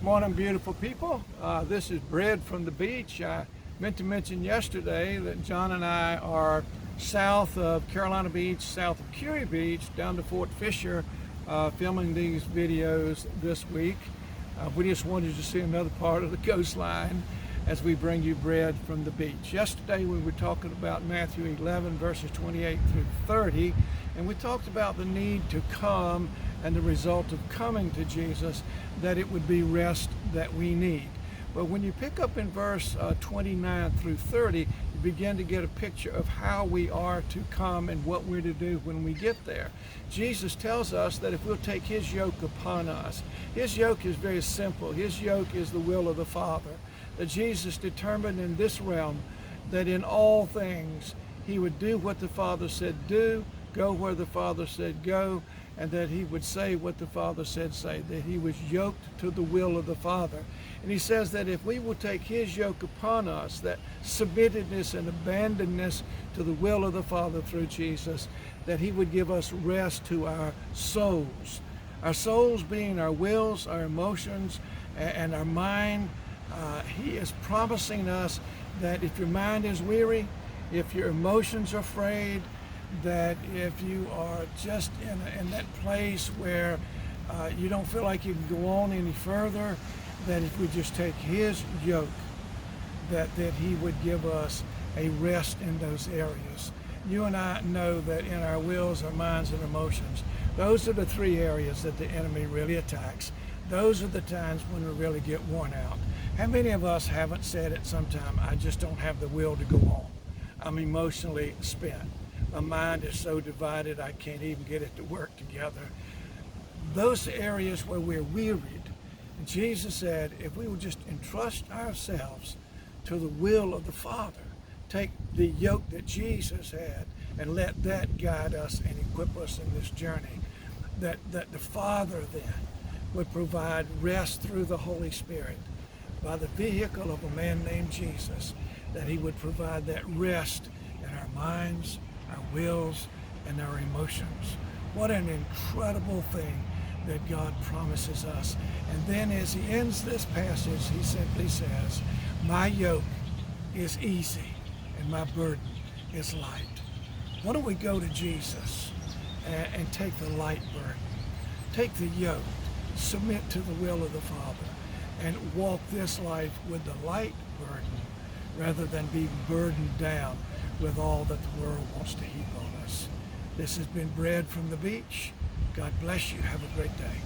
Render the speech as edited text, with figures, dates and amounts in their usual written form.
Morning, beautiful people. This is Bread from the Beach. I meant to mention yesterday that John and I are south of Carolina Beach, south of Curie Beach, down to Fort Fisher, filming these videos this week. We just wanted to see another part of the coastline as we bring you Bread from the Beach. Yesterday we were talking about Matthew 11 verses 28 through 30, and we talked about the need to come and the result of coming to Jesus, that it would be rest that we need. But when you pick up in verse 29 through 30, you begin to get a picture of how we are to come and what we're to do when we get there. Jesus tells us that if we'll take his yoke upon us, his yoke is very simple. His yoke is the will of the Father. That Jesus determined in this realm that in all things he would do what the Father said do, go where the Father said go, and that he would say what the Father said say, that he was yoked to the will of the Father. And he says that if we will take his yoke upon us, that submittedness and abandonness to the will of the Father through Jesus, that he would give us rest to our souls. Our souls being our wills, our emotions, and our mind. He is promising us that if your mind is weary, if your emotions are frayed, that if you are just in that place where you don't feel like you can go on any further, that if we just take his yoke, that he would give us a rest in those areas. You and I know that in our wills, our minds, and emotions, those are the three areas that the enemy really attacks. Those are the times when we really get worn out. How many of us haven't said at some time, I just don't have the will to go on. I'm emotionally spent. My mind is so divided I can't even get it to work together. Those areas where we're wearied, Jesus said, if we would just entrust ourselves to the will of the Father, take the yoke that Jesus had and let that guide us and equip us in this journey, that the Father then would provide rest through the Holy Spirit by the vehicle of a man named Jesus, that he would provide that rest in our minds, our wills, and our emotions. What an incredible thing that God promises us. And then as he ends this passage, he simply says, my yoke is easy and my burden is light. Why don't we go to Jesus and take the light burden, take the yoke, submit to the will of the Father, and walk this life with the light burden rather than being burdened down with all that the world wants to heap on us. This has been Bread from the Beach. God bless you. Have a great day.